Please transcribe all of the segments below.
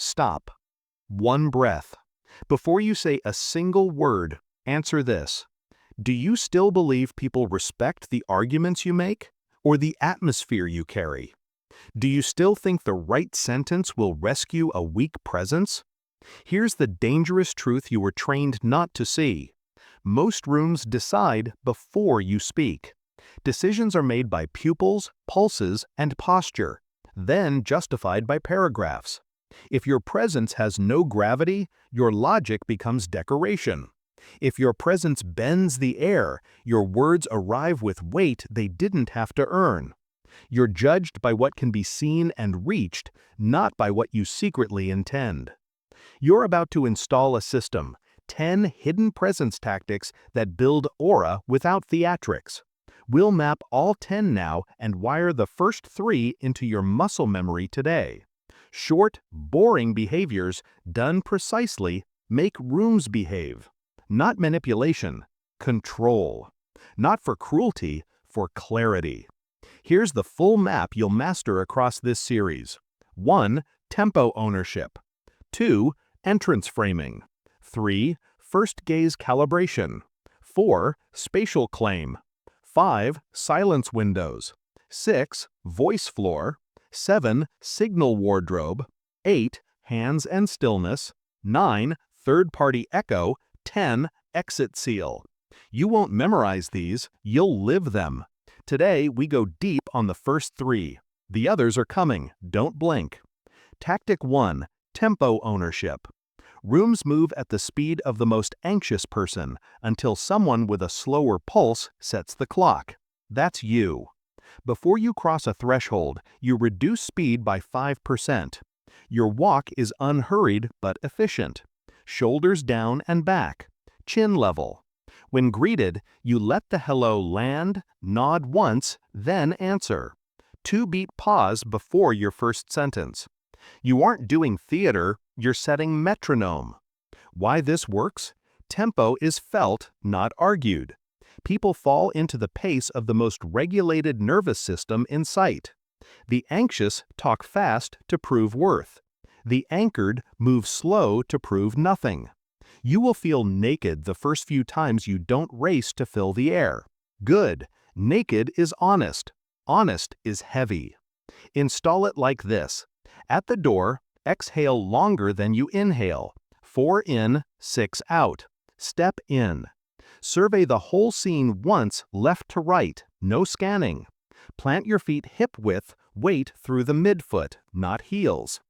Stop. One breath. Before you say a single word, answer this. Do you still believe people respect the arguments you make, or the atmosphere you carry? Do you still think the right sentence will rescue a weak presence? Here's the dangerous truth you were trained not to see. Most rooms decide before you speak. Decisions are made by pupils, pulses, and posture, then justified by paragraphs. If your presence has no gravity, your logic becomes decoration. If your presence bends the air, your words arrive with weight they didn't have to earn. You're judged by what can be seen and reached, not by what you secretly intend. You're about to install a system, 10 hidden presence tactics that build aura without theatrics. We'll map all 10 now and wire the first 3 into your muscle memory today. Short, boring behaviors, done precisely, make rooms behave. Not manipulation, control. Not for cruelty, for clarity. Here's the full map you'll master across this series. 1. Tempo ownership. 2. Entrance framing. 3. First gaze calibration. 4. Spatial claim. 5. Silence windows. 6. Voice floor. 7. Signal wardrobe. 8. Hands and stillness. 9. Third-party echo. 10. Exit seal. You won't memorize these, you'll live them. Today, we go deep on the first 3. The others are coming, don't blink. Tactic 1. Tempo ownership. Rooms move at the speed of the most anxious person until someone with a slower pulse sets the clock. That's you. Before you cross a threshold, you reduce speed by 5%. Your walk is unhurried but efficient. Shoulders down and back. Chin level. When greeted, you let the hello land, nod once, then answer. 2-beat pause before your first sentence. You aren't doing theater, you're setting metronome. Why this works? Tempo is felt, not argued. People fall into the pace of the most regulated nervous system in sight. The anxious talk fast to prove worth. The anchored move slow to prove nothing. You will feel naked the first few times you don't race to fill the air. Good. Naked is honest. Honest is heavy. Install it like this. At the door, exhale longer than you inhale. 4 in, 6 out. Step in. Survey the whole scene once left to right, no scanning. Plant your feet hip width, weight through the midfoot, not heels.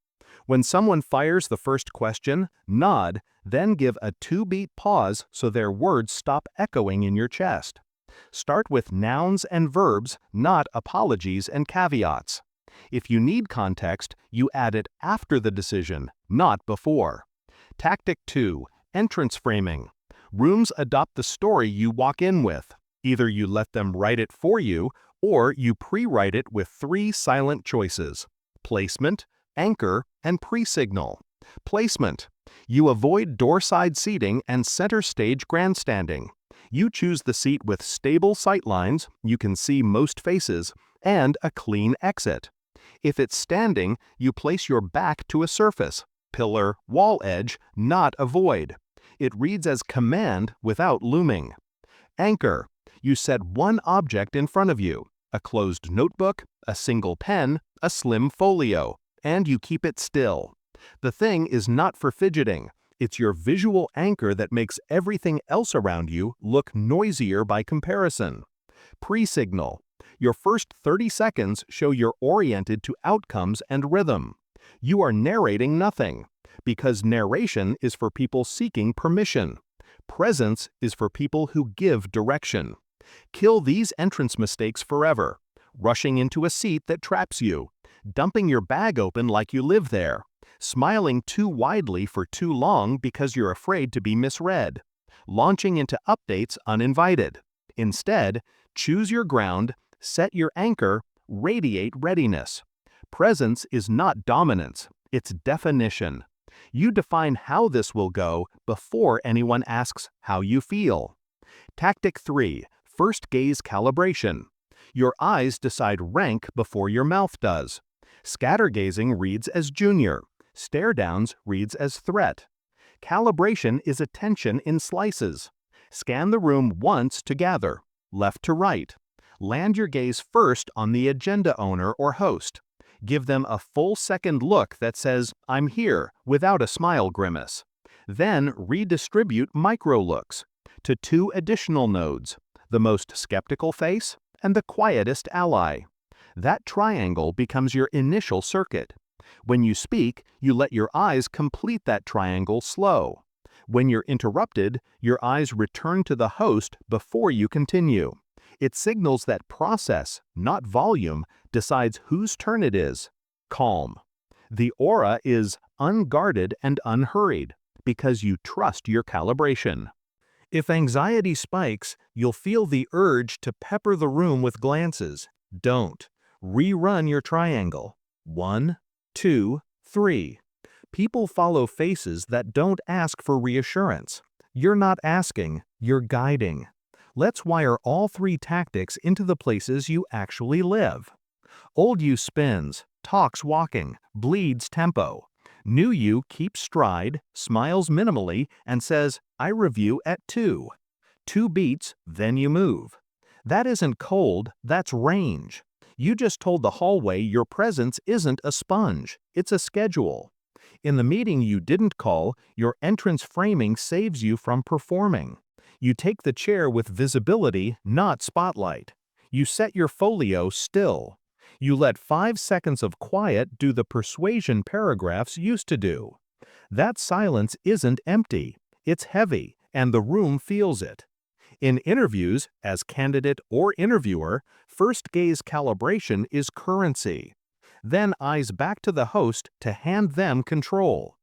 When someone fires the first question, nod, then give a 2-beat pause so their words stop echoing in your chest. Start with nouns and verbs, not apologies and caveats. If you need context, you add it after the decision, not before. Tactic 2. Entrance framing. Rooms adopt the story you walk in with. Either you let them write it for you, or you pre-write it with 3 silent choices: placement, anchor, and pre-signal. Placement. You avoid doorside seating and center stage grandstanding. You choose the seat with stable sightlines, you can see most faces, and a clean exit. If it's standing, you place your back to a surface, pillar, wall edge, not a void. It reads as command without looming. Anchor. You set one object in front of you, a closed notebook, a single pen, a slim folio, and you keep it still. The thing is not for fidgeting. It's your visual anchor that makes everything else around you look noisier by comparison. Pre-signal. Your first 30 seconds show you're oriented to outcomes and rhythm. You are narrating nothing, because narration is for people seeking permission. Presence is for people who give direction. Kill these entrance mistakes forever. Rushing into a seat that traps you. Dumping your bag open like you live there. Smiling too widely for too long because you're afraid to be misread. Launching into updates uninvited. Instead, choose your ground, set your anchor, radiate readiness. Presence is not dominance, it's definition. You define how this will go before anyone asks how you feel. Tactic 3. First gaze calibration. Your eyes decide rank before your mouth does. Scattergazing reads as junior. Stare-downs reads as threat. Calibration is attention in slices. Scan the room once to gather, left to right. Land your gaze first on the agenda owner or host. Give them a full second look that says, "I'm here," without a smile grimace. Then redistribute micro-looks to 2 additional nodes, the most skeptical face and the quietest ally. That triangle becomes your initial circuit. When you speak, you let your eyes complete that triangle slow. When you're interrupted, your eyes return to the host before you continue. It signals that process, not volume, decides whose turn it is. Calm. The aura is unguarded and unhurried because you trust your calibration. If anxiety spikes, you'll feel the urge to pepper the room with glances. Don't. Rerun your triangle. 1, 2, 3. People follow faces that don't ask for reassurance. You're not asking, you're guiding. Let's wire all 3 tactics into the places you actually live. Old you spins, talks walking, bleeds tempo. New you keeps stride, smiles minimally, and says, "I review at 2." 2 beats, then you move. That isn't cold, that's range. You just told the hallway your presence isn't a sponge, it's a schedule. In the meeting you didn't call, your entrance framing saves you from performing. You take the chair with visibility, not spotlight. You set your folio still. You let 5 seconds of quiet do the persuasion paragraphs used to do. That silence isn't empty, it's heavy, and the room feels it. In interviews, as candidate or interviewer, first gaze calibration is currency. Then eyes back to the host to hand them control.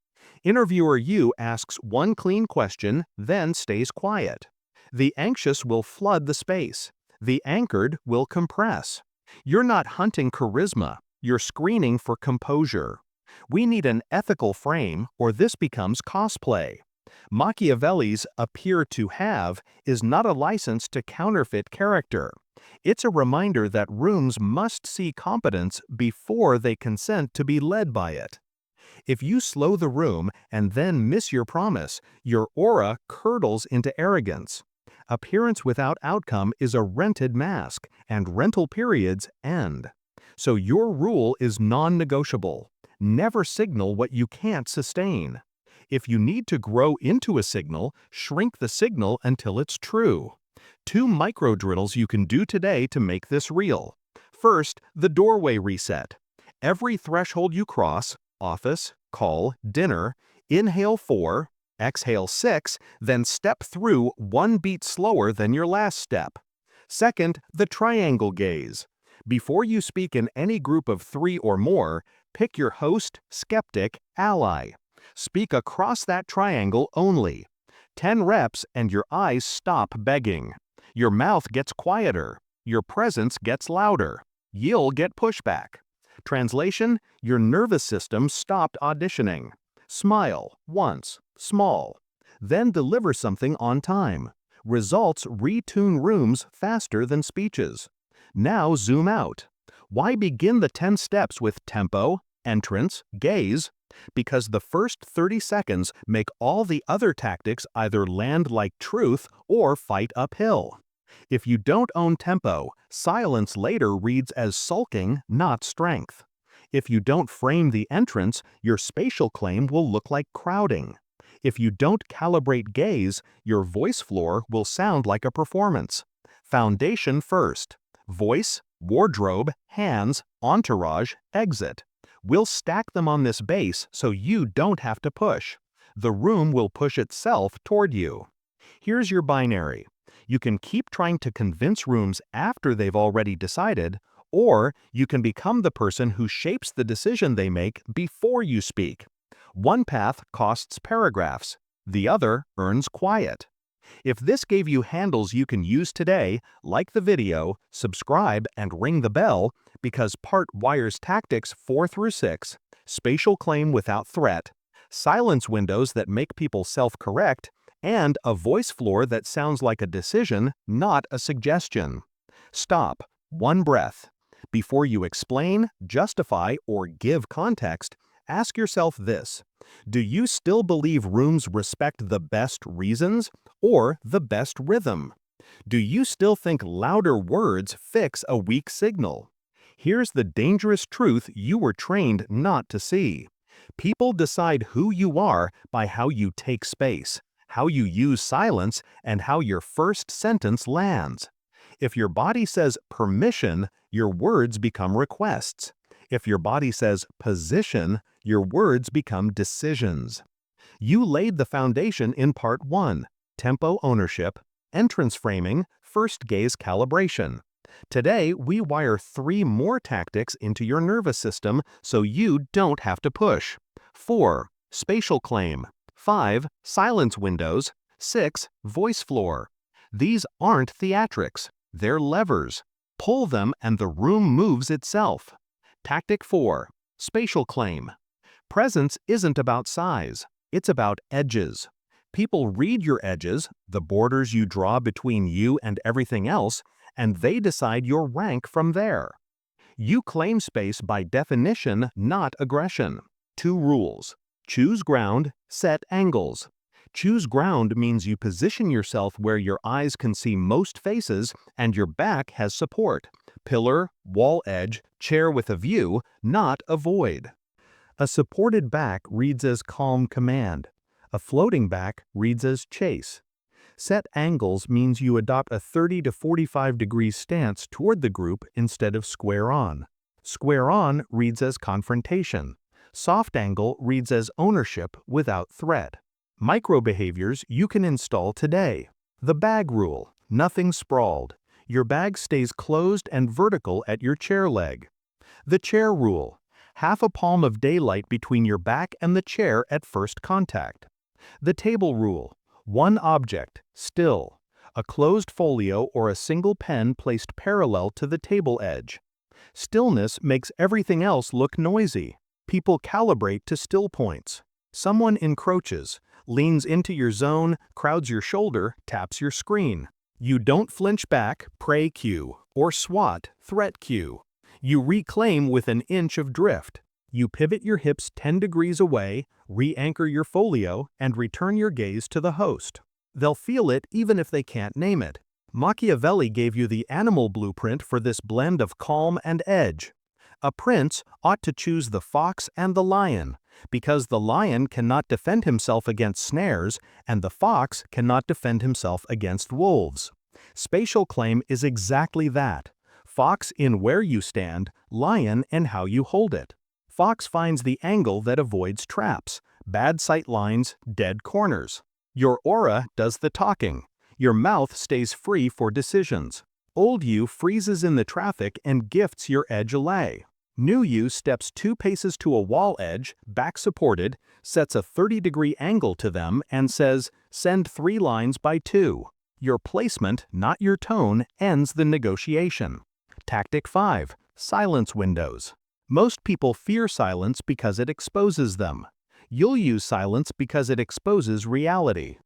Interviewer you asks one clean question, then stays quiet. The anxious will flood the space. The anchored will compress. You're not hunting charisma, you're screening for composure. We need an ethical frame, or this becomes cosplay. Machiavelli's appear to have is not a license to counterfeit character. It's a reminder that rooms must see competence before they consent to be led by it. If you slow the room and then miss your promise, your aura curdles into arrogance. Appearance without outcome is a rented mask, and rental periods end. So your rule is non-negotiable. Never signal what you can't sustain. If you need to grow into a signal, shrink the signal until it's true. 2 micro drills you can do today to make this real. First, the doorway reset. Every threshold you cross, office, call, dinner, inhale 4, exhale 6, then step through 1 beat slower than your last step. Second, the triangle gaze. Before you speak in any group of 3 or more, pick your host, skeptic, ally. Speak across that triangle only. 10 reps and your eyes stop begging. Your mouth gets quieter. Your presence gets louder. You'll get pushback. Translation: your nervous system stopped auditioning. Smile once, small. Then deliver something on time. Results retune rooms faster than speeches. Now zoom out. Why begin the 10 steps with tempo, entrance, gaze? Because the first 30 seconds make all the other tactics either land like truth or fight uphill. If you don't own tempo, silence later reads as sulking, not strength. If you don't frame the entrance, your spatial claim will look like crowding. If you don't calibrate gaze, your voice floor will sound like a performance. Foundation first. Voice, wardrobe, hands, entourage, exit. We'll stack them on this base so you don't have to push. The room will push itself toward you. Here's your binary. You can keep trying to convince rooms after they've already decided, or you can become the person who shapes the decision they make before you speak. One path costs paragraphs, the other earns quiet. If this gave you handles you can use today, like the video, subscribe, and ring the bell, because part wires tactics 4 through 6, spatial claim without threat, silence windows that make people self-correct, and a voice floor that sounds like a decision, not a suggestion. Stop. One breath. Before you explain, justify, or give context, Ask yourself this: do you still believe rooms respect the best reasons or the best rhythm? Do you still think louder words fix a weak signal? Here's the dangerous truth you were trained not to see. People decide who you are by how you take space, how you use silence, and how your first sentence lands. If your body says permission, your words become requests. If your body says position, your words become decisions. You laid the foundation in part 1, tempo ownership, entrance framing, first gaze calibration. Today, we wire 3 more tactics into your nervous system so you don't have to push. 4. Spatial claim. 5. Silence windows. 6. Voice floor. These aren't theatrics. They're levers. Pull them and the room moves itself. Tactic 4. Spatial claim. Presence isn't about size. It's about edges. People read your edges, the borders you draw between you and everything else, and they decide your rank from there. You claim space by definition, not aggression. 2 rules. Choose ground, set angles. Choose ground means you position yourself where your eyes can see most faces and your back has support. Pillar, wall edge, chair with a view, not a void. A supported back reads as calm command. A floating back reads as chase. Set angles means you adopt a 30 to 45 degree stance toward the group instead of square on. Square on reads as confrontation. Soft angle reads as ownership without threat. Micro behaviors you can install today. The bag rule: nothing sprawled. Your bag stays closed and vertical at your chair leg. The chair rule: half a palm of daylight between your back and the chair at first contact. The table rule: one object, still. A closed folio or a single pen placed parallel to the table edge. Stillness makes everything else look noisy. People calibrate to still points. Someone encroaches, leans into your zone, crowds your shoulder, taps your screen. You don't flinch back, pray cue, or SWAT, threat cue. You reclaim with an inch of drift. You pivot your hips 10 degrees away, re-anchor your folio, and return your gaze to the host. They'll feel it even if they can't name it. Machiavelli gave you the animal blueprint for this blend of calm and edge. A prince ought to choose the fox and the lion, because the lion cannot defend himself against snares, and the fox cannot defend himself against wolves. Spatial claim is exactly that. Fox in where you stand, lion in how you hold it. Fox finds the angle that avoids traps, bad sight lines, dead corners. Your aura does the talking. Your mouth stays free for decisions. Old you freezes in the traffic and gifts your edge a lay. New you steps 2 paces to a wall edge, back supported, sets a 30-degree angle to them and says, send 3 lines by 2. Your placement, not your tone, ends the negotiation. Tactic 5. Silence windows. Most people fear silence because it exposes them. You'll use silence because it exposes reality.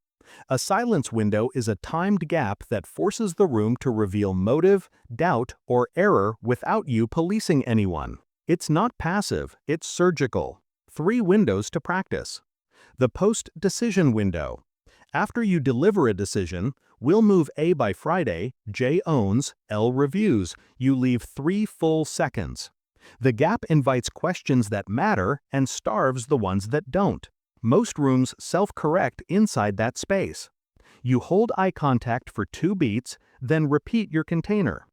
A silence window is a timed gap that forces the room to reveal motive, doubt, or error without you policing anyone. It's not passive, it's surgical. 3 windows to practice. The post-decision window. After you deliver a decision, we'll move A by Friday, J owns, L reviews. You leave 3 full seconds. The gap invites questions that matter and starves the ones that don't. Most rooms self-correct inside that space. You hold eye contact for 2 beats, then repeat your container.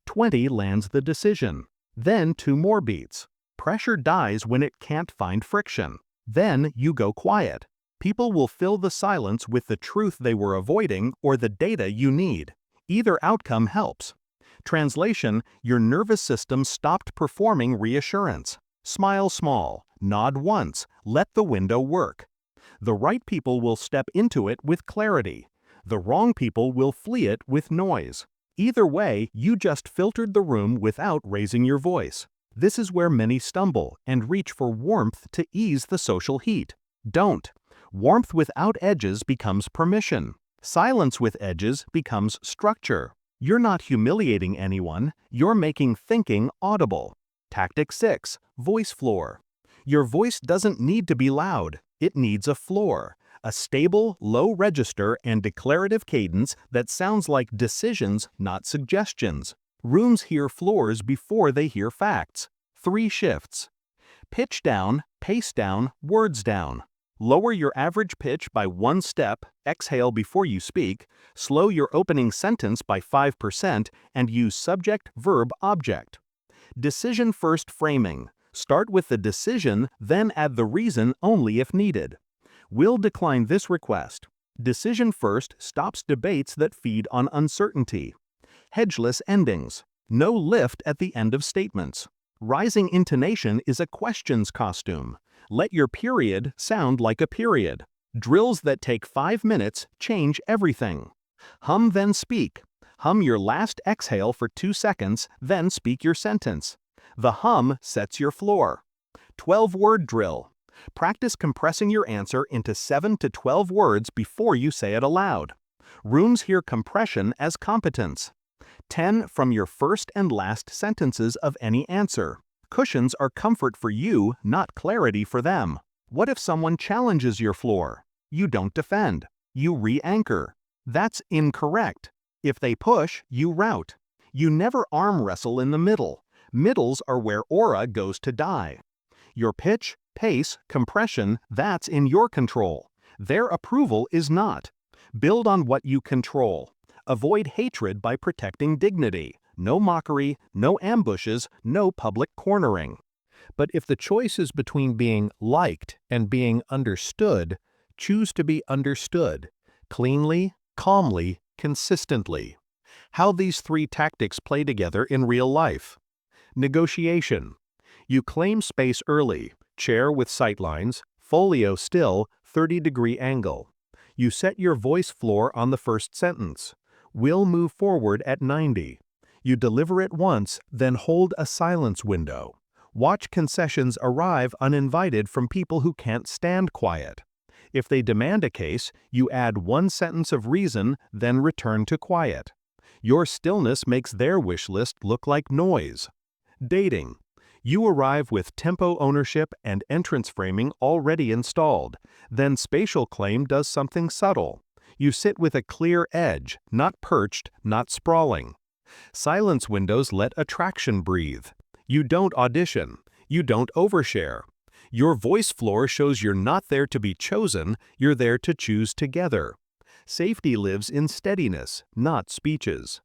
20 lands the decision. Then 2 more beats. Pressure dies when it can't find friction. Then you go quiet. People will fill the silence with the truth they were avoiding or the data you need. Either outcome helps. Translation: your nervous system stopped performing reassurance. Smile small, nod once, let the window work. The right people will step into it with clarity. The wrong people will flee it with noise. Either way, you just filtered the room without raising your voice. This is where many stumble and reach for warmth to ease the social heat. Don't. Warmth without edges becomes permission. Silence with edges becomes structure. You're not humiliating anyone, you're making thinking audible. Tactic 6. Voice floor. Your voice doesn't need to be loud. It needs a floor, a stable, low register and declarative cadence that sounds like decisions, not suggestions. Rooms hear floors before they hear facts. 3 shifts. Pitch down, pace down, words down. Lower your average pitch by 1 step, exhale before you speak, slow your opening sentence by 5%, and use subject, verb, object. Decision first framing. Start with the decision, then add the reason only if needed. We'll decline this request. Decision first stops debates that feed on uncertainty. Hedgeless endings. No lift at the end of statements. Rising intonation is a questions costume. Let your period sound like a period. Drills that take 5 minutes change everything. Hum then speak. Hum your last exhale for 2 seconds, then speak your sentence. The hum sets your floor. 12-word drill. Practice compressing your answer into 7 to 12 words before you say it aloud. Rooms hear compression as competence. 10 from your first and last sentences of any answer. Cushions are comfort for you, not clarity for them. What if someone challenges your floor? You don't defend. You re-anchor. That's incorrect. If they push, you route. You never arm wrestle in the middle. Middles are where aura goes to die. Your pitch, pace, compression, that's in your control. Their approval is not. Build on what you control. Avoid hatred by protecting dignity. No mockery, no ambushes, no public cornering. But if the choice is between being liked and being understood, choose to be understood. Cleanly, calmly, consistently. How these 3 tactics play together in real life. Negotiation. You claim space early, chair with sightlines, folio still, 30-degree angle. You set your voice floor on the first sentence. Will move forward at 90. You deliver it once, then hold a silence window. Watch concessions arrive uninvited from people who can't stand quiet. If they demand a case, you add 1 sentence of reason, then return to quiet. Your stillness makes their wish list look like noise. Dating. You arrive with tempo ownership and entrance framing already installed. Then spatial claim does something subtle. You sit with a clear edge, not perched, not sprawling. Silence windows let attraction breathe. You don't audition. You don't overshare. Your voice floor shows you're not there to be chosen, you're there to choose together. Safety lives in steadiness, not speeches.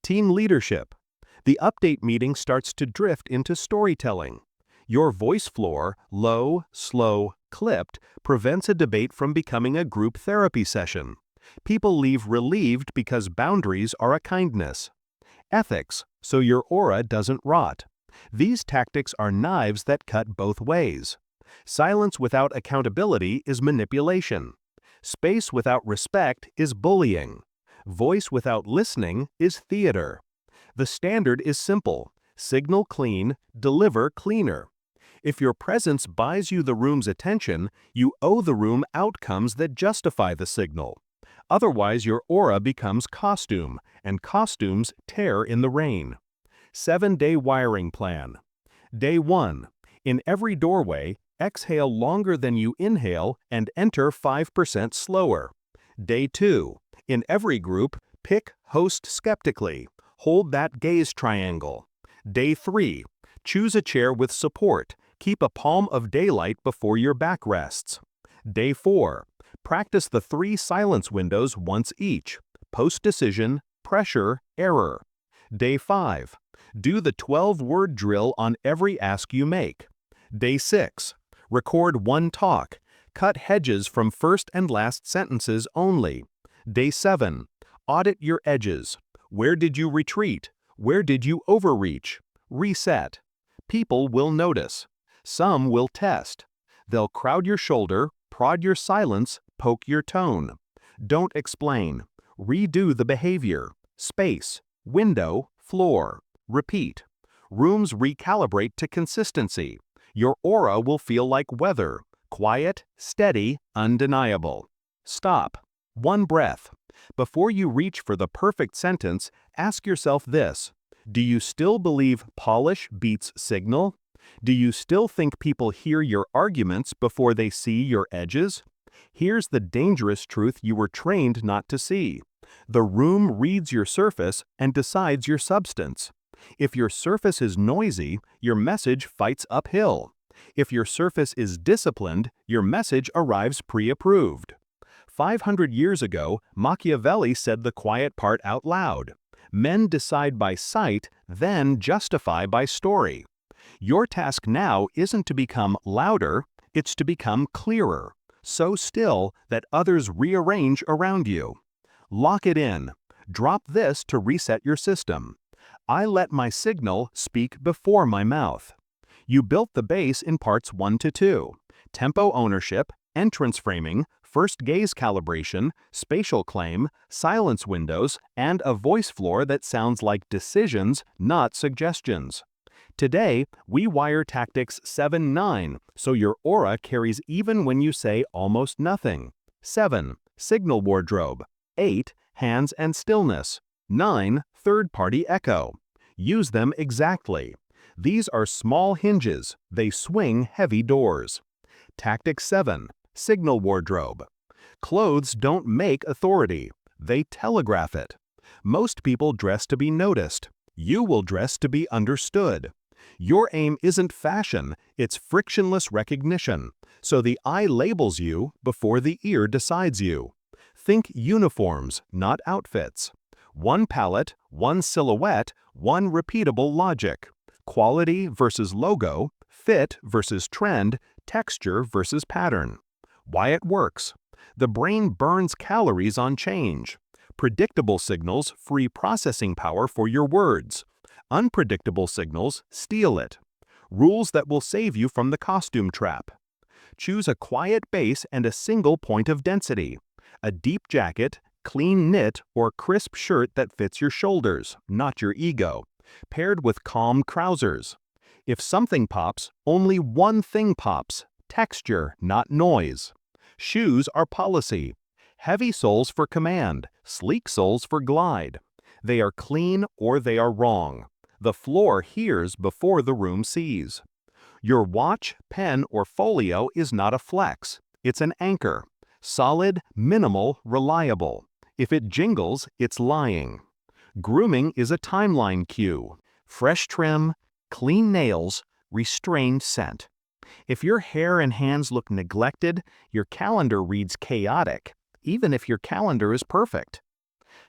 Team leadership. The update meeting starts to drift into storytelling. Your voice floor, low, slow, clipped, prevents a debate from becoming a group therapy session. People leave relieved because boundaries are a kindness. Ethics, so your aura doesn't rot. These tactics are knives that cut both ways. Silence without accountability is manipulation. Space without respect is bullying. Voice without listening is theater. The standard is simple: signal clean, deliver cleaner. If your presence buys you the room's attention, you owe the room outcomes that justify the signal. Otherwise, your aura becomes costume, and costumes tear in the rain. 7-day wiring plan. Day 1. In every doorway, exhale longer than you inhale and enter 5% slower. Day 2. In every group, pick host skeptically. Hold that gaze triangle. Day 3. Choose a chair with support. Keep a palm of daylight before your back rests. Day 4. Practice the 3 silence windows once each: post-decision, pressure, error. Day 5. Do the 12-word drill on every ask you make. Day 6. Record 1 talk. Cut hedges from first and last sentences only. Day 7. Audit your edges. Where did you retreat? Where did you overreach? Reset. People will notice. Some will test. They'll crowd your shoulder, prod your silence, poke your tone. Don't explain. Redo the behavior. Space, window, floor. Repeat. Rooms recalibrate to consistency. Your aura will feel like weather: quiet, steady, undeniable. Stop. 1 breath. Before you reach for the perfect sentence, ask yourself this: do you still believe polish beats signal? Do you still think people hear your arguments before they see your edges? Here's the dangerous truth you were trained not to see. The room reads your surface and decides your substance. If your surface is noisy, your message fights uphill. If your surface is disciplined, your message arrives pre-approved. 500 years ago, Machiavelli said the quiet part out loud. Men decide by sight, then justify by story. Your task now isn't to become louder, it's to become clearer, so still that others rearrange around you. Lock it in. Drop this to reset your system. I let my signal speak before my mouth. You built the base in parts 1 to 2. Tempo ownership, entrance framing, first gaze calibration, spatial claim, silence windows, and a voice floor that sounds like decisions, not suggestions. Today, we wire tactics 7-9, so your aura carries even when you say almost nothing. 7. Signal wardrobe. 8. Hands and stillness. 9. Third-party echo. Use them exactly. These are small hinges. They swing heavy doors. Tactic 7. Signal wardrobe. Clothes don't make authority. They telegraph it. Most people dress to be noticed. You will dress to be understood. Your aim isn't fashion, it's frictionless recognition, so the eye labels you before the ear decides you. Think uniforms, not outfits. One palette, one silhouette, one repeatable logic. Quality versus logo, fit versus trend, texture versus pattern. Why it works. The brain burns calories on change. Predictable signals free processing power for your words. Unpredictable signals steal it. Rules that will save you from the costume trap. Choose a quiet base and a single point of density. A deep jacket, clean knit, or crisp shirt that fits your shoulders, not your ego, paired with calm trousers. If something pops, only one thing pops. Texture, not noise. Shoes are policy. Heavy soles for command, sleek soles for glide. They are clean or they are wrong. The floor hears before the room sees. Your watch, pen, or folio is not a flex. It's an anchor. Solid, minimal, reliable. If it jingles, it's lying. Grooming is a timeline cue. Fresh trim, clean nails, restrained scent. If your hair and hands look neglected, your calendar reads chaotic, even if your calendar is perfect.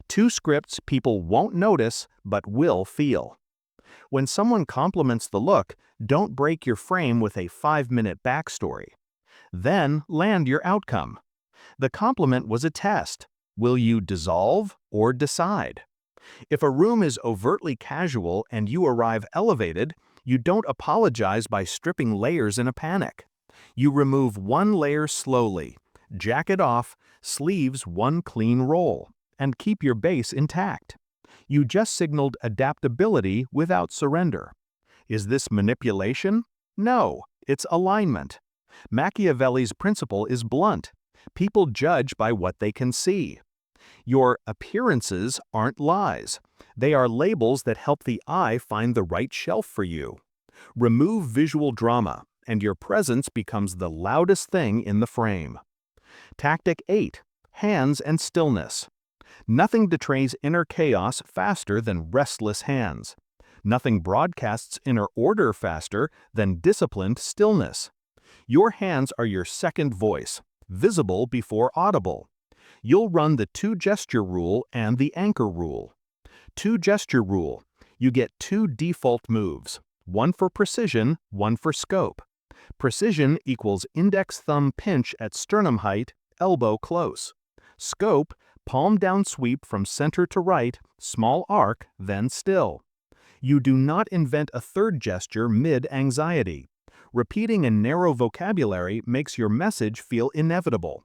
2 scripts people won't notice but will feel. When someone compliments the look, don't break your frame with a 5-minute backstory. Then land your outcome. The compliment was a test. Will you dissolve or decide? If a room is overtly casual and you arrive elevated, you don't apologize by stripping layers in a panic. You remove one layer slowly, jacket off, sleeves one clean roll, and keep your base intact. You just signaled adaptability without surrender. Is this manipulation? No, it's alignment. Machiavelli's principle is blunt. People judge by what they can see. Your appearances aren't lies. They are labels that help the eye find the right shelf for you. Remove visual drama, and your presence becomes the loudest thing in the frame. Tactic 8. Hands and stillness. Nothing betrays inner chaos faster than restless hands. Nothing broadcasts inner order faster than disciplined stillness. Your hands are your second voice, visible before audible. You'll run the 2-gesture rule and the anchor rule. 2-gesture rule. You get 2 default moves, one for precision, one for scope. Precision equals index thumb pinch at sternum height, elbow close. Scope, palm down sweep from center to right, small arc, then still. You do not invent a third gesture mid-anxiety. Repeating a narrow vocabulary makes your message feel inevitable.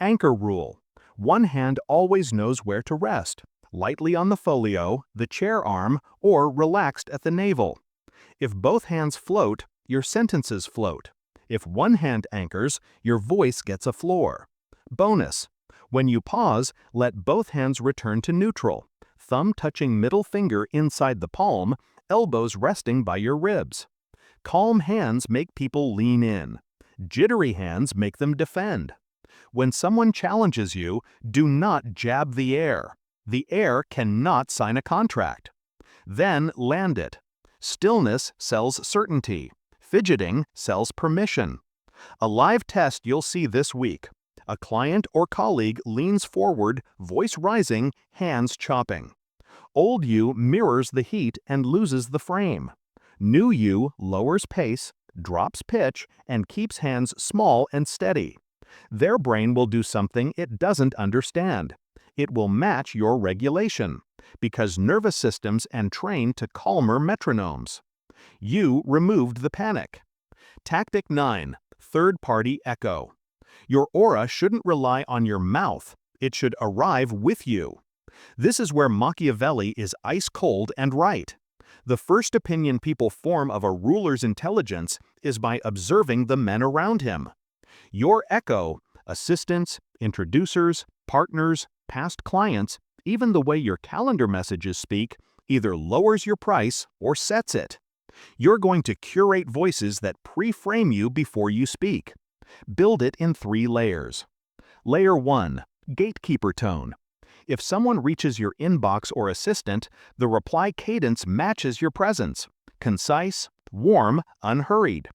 Anchor rule. One hand always knows where to rest, lightly on the folio, the chair arm, or relaxed at the navel. If both hands float, your sentences float. If one hand anchors, your voice gets a floor. Bonus. When you pause, let both hands return to neutral, thumb touching middle finger inside the palm, elbows resting by your ribs. Calm hands make people lean in. Jittery hands make them defend. When someone challenges you, do not jab the air. The air cannot sign a contract. Then land it. Stillness sells certainty. Fidgeting sells permission. A live test you'll see this week. A client or colleague leans forward, voice rising, hands chopping. Old you mirrors the heat and loses the frame. New you lowers pace, drops pitch, and keeps hands small and steady. Their brain will do something it doesn't understand. It will match your regulation, because nervous systems and train to calmer metronomes. You removed the panic. Tactic 9. Third-party echo. Your aura shouldn't rely on your mouth. It should arrive with you. This is where Machiavelli is ice cold and right. The first opinion people form of a ruler's intelligence is by observing the men around him. Your echo, assistants, introducers, partners, past clients, even the way your calendar messages speak, either lowers your price or sets it. You're going to curate voices that pre-frame you before you speak. Build it in 3 layers. Layer 1. Gatekeeper tone. If someone reaches your inbox or assistant, the reply cadence matches your presence. Concise, warm, unhurried.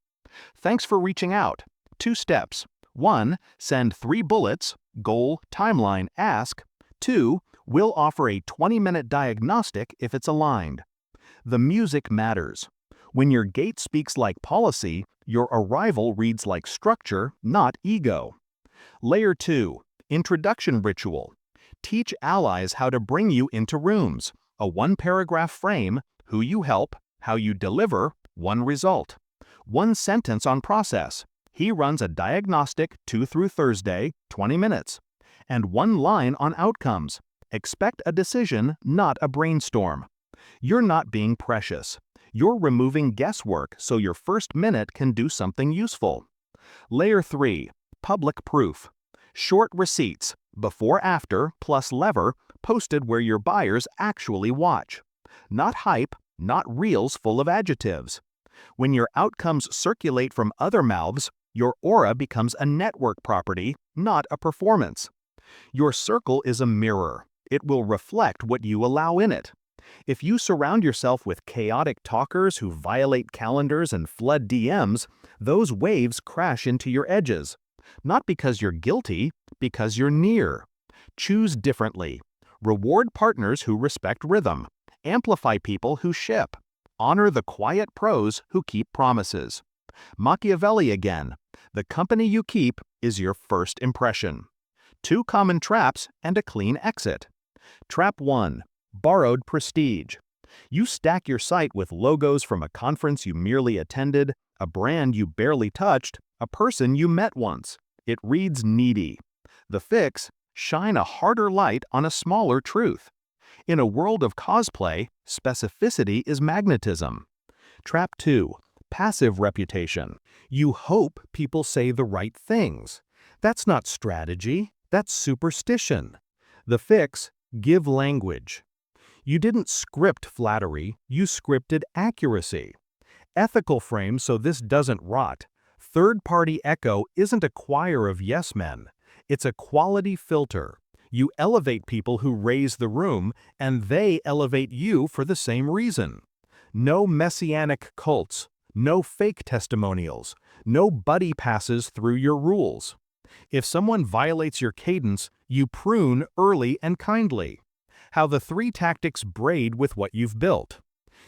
Thanks for reaching out. 2 steps. 1. Send 3 bullets, goal, timeline, ask. 2. We'll offer a 20-minute diagnostic if it's aligned. The music matters. When your gate speaks like policy, your arrival reads like structure, not ego. Layer 2. Introduction ritual. Teach allies how to bring you into rooms. A 1-paragraph frame, who you help, how you deliver, 1 result. 1 sentence on process. He runs a diagnostic 2 through Thursday, 20 minutes. And 1 line on outcomes. Expect a decision, not a brainstorm. You're not being precious. You're removing guesswork so your first minute can do something useful. Layer 3. Public proof. Short receipts, before-after plus lever, posted where your buyers actually watch. Not hype, not reels full of adjectives. When your outcomes circulate from other mouths, your aura becomes a network property, not a performance. Your circle is a mirror. It will reflect what you allow in it. If you surround yourself with chaotic talkers who violate calendars and flood DMs, those waves crash into your edges. Not because you're guilty, because you're near. Choose differently. Reward partners who respect rhythm. Amplify people who ship. Honor the quiet pros who keep promises. Machiavelli again. The company you keep is your first impression. 2 common traps and a clean exit. Trap 1. Borrowed prestige. You stack your site with logos from a conference you merely attended, a brand you barely touched, a person you met once. It reads needy. The fix: shine a harder light on a smaller truth. In a world of cosplay, specificity is magnetism. Trap 2. Passive reputation. You hope people say the right things. That's not strategy, that's superstition. The fix: give language. You didn't script flattery, you scripted accuracy. Ethical frame so this doesn't rot. Third-party echo isn't a choir of yes men. It's a quality filter. You elevate people who raise the room, and they elevate you for the same reason. No messianic cults, no fake testimonials, no buddy passes through your rules. If someone violates your cadence, you prune early and kindly. How the 3 tactics braid with what you've built.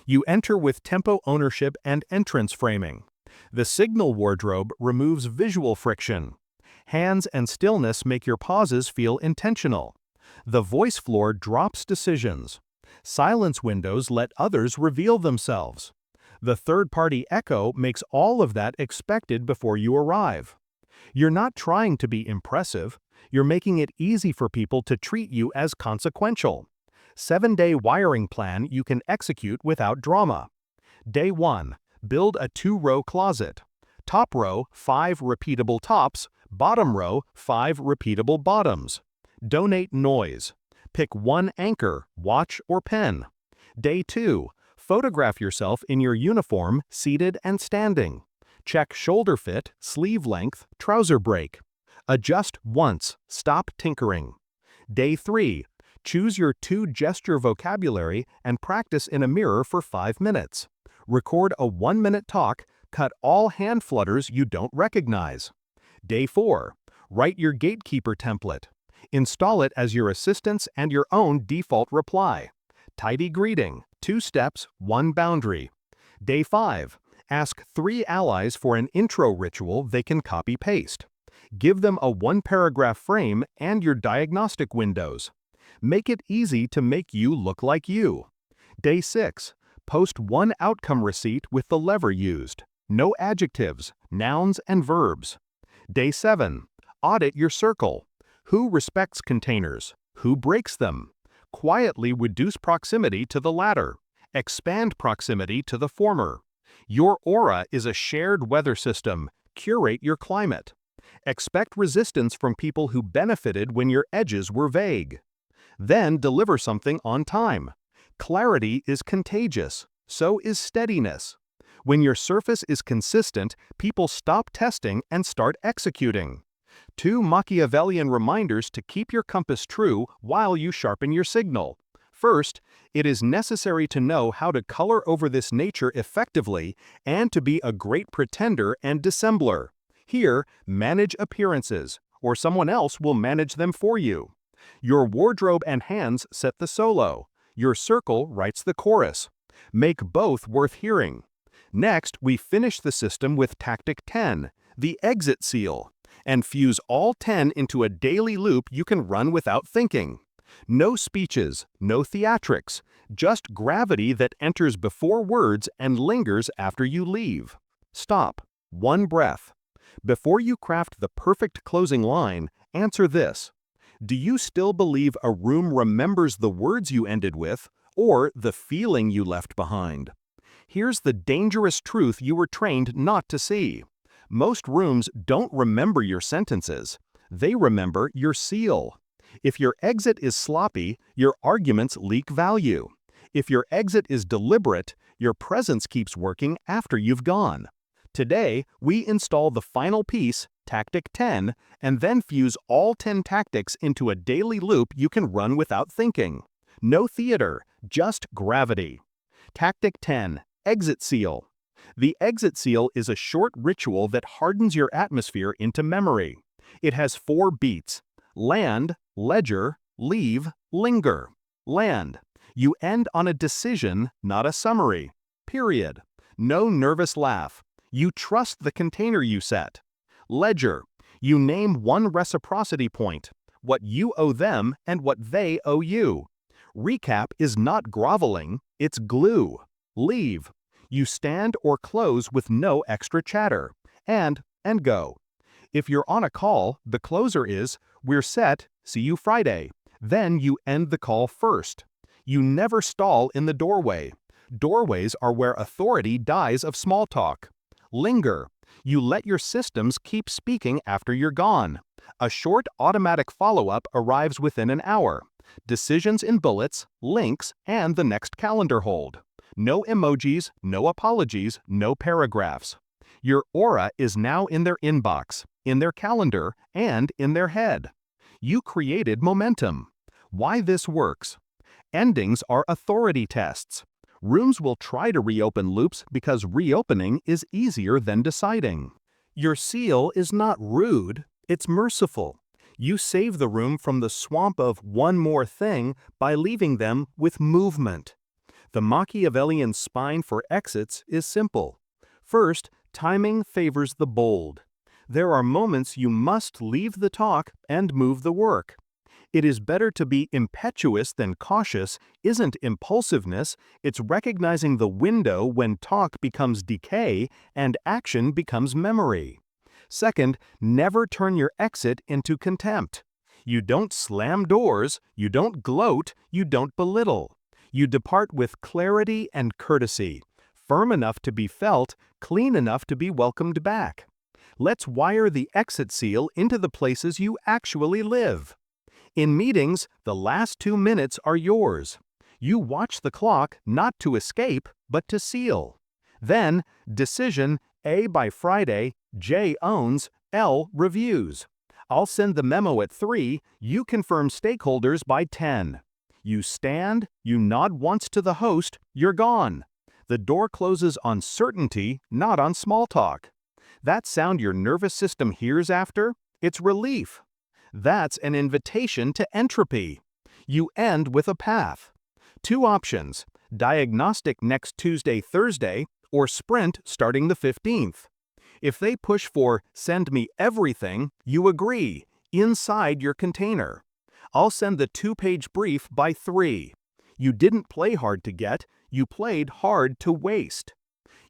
You enter with tempo ownership and entrance framing. The signal wardrobe removes visual friction. Hands and stillness make your pauses feel intentional. The voice floor drops decisions. Silence windows let others reveal themselves. The third-party echo makes all of that expected before you arrive. You're not trying to be impressive. You're making it easy for people to treat you as consequential. 7-day wiring plan you can execute without drama. Day 1. Build a 2-row closet. Top row, 5 repeatable tops. Bottom row, 5 repeatable bottoms. Donate noise. Pick 1 anchor, watch or pen. Day 2. Photograph yourself in your uniform, seated and standing. Check shoulder fit, sleeve length, trouser break. Adjust once, stop tinkering. Day 3. Choose your two-gesture vocabulary and practice in a mirror for 5 minutes. Record a 1-minute talk, cut all hand flutters you don't recognize. Day 4. Write your gatekeeper template. Install it as your assistant's and your own default reply. Tidy greeting, 2 steps, 1 boundary. Day 5. Ask 3 allies for an intro ritual they can copy-paste. Give them a 1-paragraph frame and your diagnostic windows. Make it easy to make you look like you. Day 6. Post 1 outcome receipt with the lever used. No adjectives, nouns, and verbs. Day 7. Audit your circle. Who respects containers? Who breaks them? Quietly reduce proximity to the latter. Expand proximity to the former. Your aura is a shared weather system. Curate your climate. Expect resistance from people who benefited when your edges were vague. Then deliver something on time. Clarity is contagious. So is steadiness. When your surface is consistent, people stop testing and start executing. 2 Machiavellian reminders to keep your compass true while you sharpen your signal. First, it is necessary to know how to color over this nature effectively and to be a great pretender and dissembler. Here, manage appearances, or someone else will manage them for you. Your wardrobe and hands set the solo. Your circle writes the chorus. Make both worth hearing. Next, we finish the system with Tactic 10, the exit seal, and fuse all 10 into a daily loop you can run without thinking. No speeches, no theatrics, just gravity that enters before words and lingers after you leave. Stop. 1 breath. Before you craft the perfect closing line, answer this. Do you still believe a room remembers the words you ended with, or the feeling you left behind? Here's the dangerous truth you were trained not to see. Most rooms don't remember your sentences. They remember your seal. If your exit is sloppy, your arguments leak value. If your exit is deliberate, your presence keeps working after you've gone. Today, we install the final piece, Tactic 10, and then fuse all 10 tactics into a daily loop you can run without thinking. No theater, just gravity. Tactic 10, Exit Seal. The exit seal is a short ritual that hardens your atmosphere into memory. It has 4 beats. Land, ledger, leave, linger. Land. You end on a decision, not a summary. Period. No nervous laugh. You trust the container you set. Ledger. You name 1 reciprocity point, what you owe them and what they owe you. Recap is not groveling, it's glue. Leave. You stand or close with no extra chatter. And go. If you're on a call, the closer is, "We're set, see you Friday." Then you end the call first. You never stall in the doorway. Doorways are where authority dies of small talk. Linger. You let your systems keep speaking after you're gone. A short automatic follow-up arrives within an hour. Decisions in bullets, links, and the next calendar hold. No emojis, no apologies, no paragraphs. Your aura is now in their inbox, in their calendar, and in their head. You created momentum. Why this works? Endings are authority tests. Rooms will try to reopen loops because reopening is easier than deciding. Your seal is not rude, it's merciful. You save the room from the swamp of one more thing by leaving them with movement. The Machiavellian spine for exits is simple. First, timing favors the bold. There are moments you must leave the talk and move the work. It is better to be impetuous than cautious isn't impulsiveness, it's recognizing the window when talk becomes decay and action becomes memory. Second, never turn your exit into contempt. You don't slam doors, you don't gloat, you don't belittle. You depart with clarity and courtesy, firm enough to be felt, clean enough to be welcomed back. Let's wire the exit seal into the places you actually live. In meetings, the last 2 minutes are yours. You watch the clock not to escape, but to seal. Then, decision A by Friday, J owns, L reviews. I'll send the memo at 3, you confirm stakeholders by 10. You stand, you nod once to the host, you're gone. The door closes on certainty, not on small talk. That sound your nervous system hears after? It's relief. That's an invitation to entropy. You end with a path. 2 options: diagnostic next Tuesday, Thursday, or sprint starting the 15th. If they push for send me everything, you agree, inside your container. I'll send the 2-page brief by 3. You didn't play hard to get, you played hard to waste.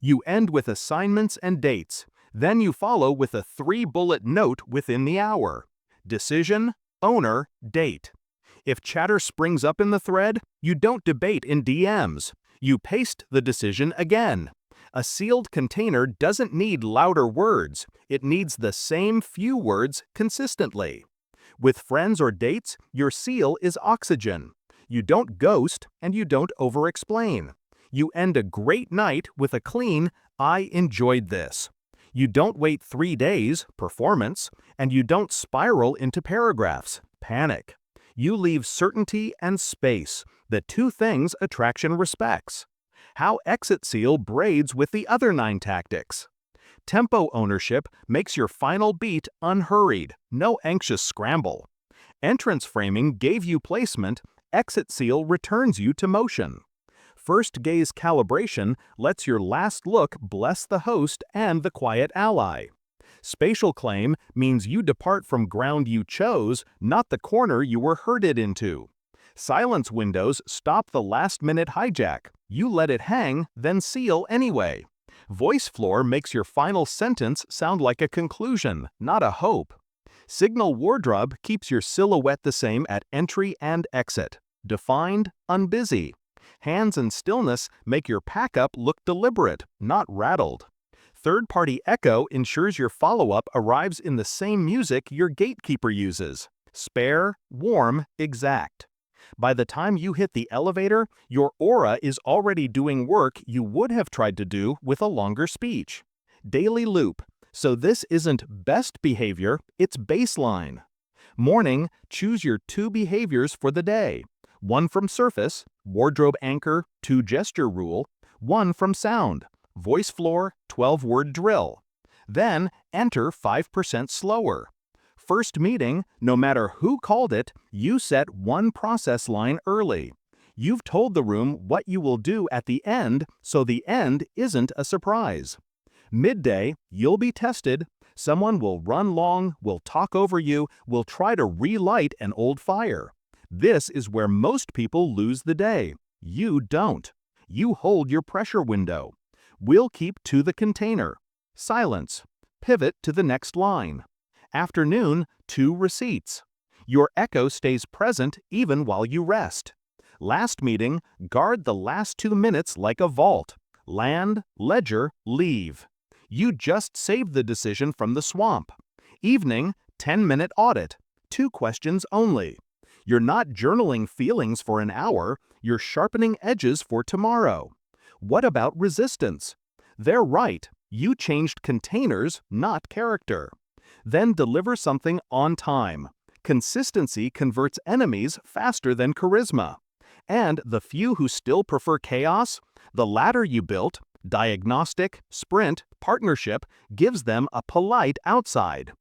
You end with assignments and dates. Then you follow with a 3-bullet note within the hour. Decision, owner, date. If chatter springs up in the thread, you don't debate in DMs. You paste the decision again. A sealed container doesn't need louder words. It needs the same few words consistently. With friends or dates, your seal is oxygen. You don't ghost and you don't over-explain. You end a great night with a clean, I enjoyed this. You don't wait 3 days, performance, and you don't spiral into paragraphs, panic. You leave certainty and space, the 2 things attraction respects. How exit seal braids with the other 9 tactics. Tempo ownership makes your final beat unhurried, no anxious scramble. Entrance framing gave you placement, exit seal returns you to motion. First gaze calibration lets your last look bless the host and the quiet ally. Spatial claim means you depart from ground you chose, not the corner you were herded into. Silence windows stop the last-minute hijack. You let it hang, then seal anyway. Voice floor makes your final sentence sound like a conclusion, not a hope. Signal wardrobe keeps your silhouette the same at entry and exit. Defined, unbusy. Hands and stillness make your pack-up look deliberate, not rattled. Third-party echo ensures your follow-up arrives in the same music your gatekeeper uses. Spare, warm, exact. By the time you hit the elevator, your aura is already doing work you would have tried to do with a longer speech. Daily loop. So this isn't best behavior, it's baseline. Morning, choose your 2 behaviors for the day. 1 from surface, wardrobe anchor, 2 gesture rule. 1 from sound, voice floor, 12-word drill. Then enter 5% slower. First meeting, no matter who called it, you set 1 process line early. You've told the room what you will do at the end, so the end isn't a surprise. Midday, you'll be tested. Someone will run long, will talk over you, will try to relight an old fire. This is where most people lose the day. You don't. You hold your pressure window. We'll keep to the container. Silence. Pivot to the next line. Afternoon, 2 receipts. Your echo stays present even while you rest. Last meeting, guard the last 2 minutes like a vault. Land, ledger, leave. You just saved the decision from the swamp. Evening, 10-minute audit. 2 questions only. You're not journaling feelings for an hour, you're sharpening edges for tomorrow. What about resistance? They're right, you changed containers, not character. Then deliver something on time. Consistency converts enemies faster than charisma. And the few who still prefer chaos, the ladder you built, diagnostic, sprint, partnership, gives them a polite outside.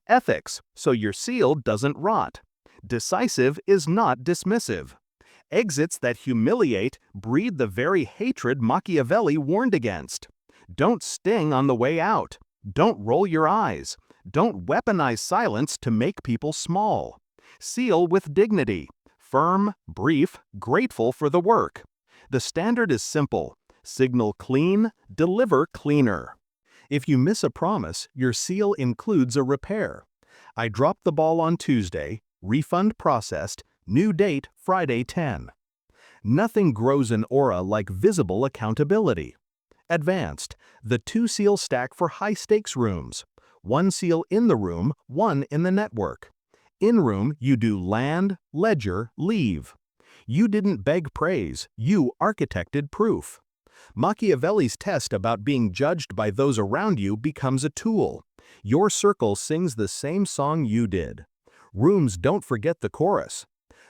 Ethics, so your seal doesn't rot. Decisive is not dismissive. Exits that humiliate breed the very hatred Machiavelli warned against. Don't sting on the way out. Don't roll your eyes. Don't weaponize silence to make people small. Seal with dignity. Firm, brief, grateful for the work. The standard is simple. Signal clean, deliver cleaner. If you miss a promise, your seal includes a repair. I dropped the ball on Tuesday, refund processed, new date Friday 10. Nothing grows an aura like visible accountability. Advanced, the 2-seal stack for high-stakes rooms. 1 seal in the room, 1 in the network. In room, you do land, ledger, leave. You didn't beg praise, you architected proof. Machiavelli's test about being judged by those around you becomes a tool. Your circle sings the same song you did. Rooms don't forget the chorus.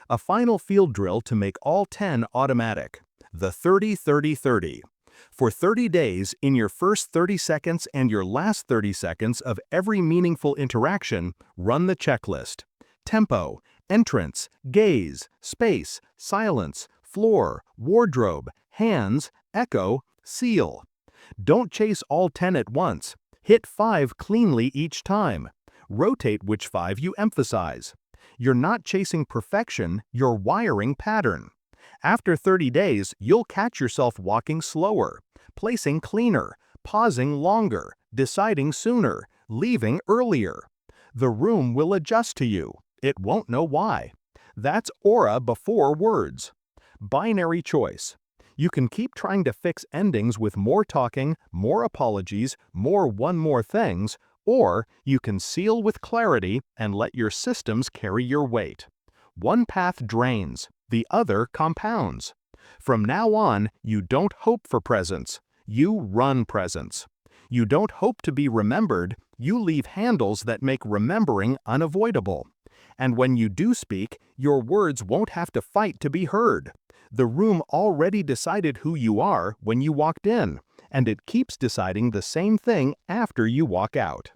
A final field drill to make all 10 automatic. The 30-30-30. For 30 days, in your first 30 seconds and your last 30 seconds of every meaningful interaction, run the checklist. Tempo, entrance, gaze, space, silence, floor, wardrobe, hands, echo, seal. Don't chase all 10 at once. Hit 5 cleanly each time. Rotate which 5 you emphasize. You're not chasing perfection, you're wiring pattern. After 30 days, you'll catch yourself walking slower, placing cleaner, pausing longer, deciding sooner, leaving earlier. The room will adjust to you. It won't know why. That's aura before words. Binary choice. You can keep trying to fix endings with more talking, more apologies, more one more things, or you can seal with clarity and let your systems carry your weight. One path drains, the other compounds. From now on, you don't hope for presence, you run presence. You don't hope to be remembered, you leave handles that make remembering unavoidable. And when you do speak, your words won't have to fight to be heard. The room already decided who you are when you walked in, and it keeps deciding the same thing after you walk out.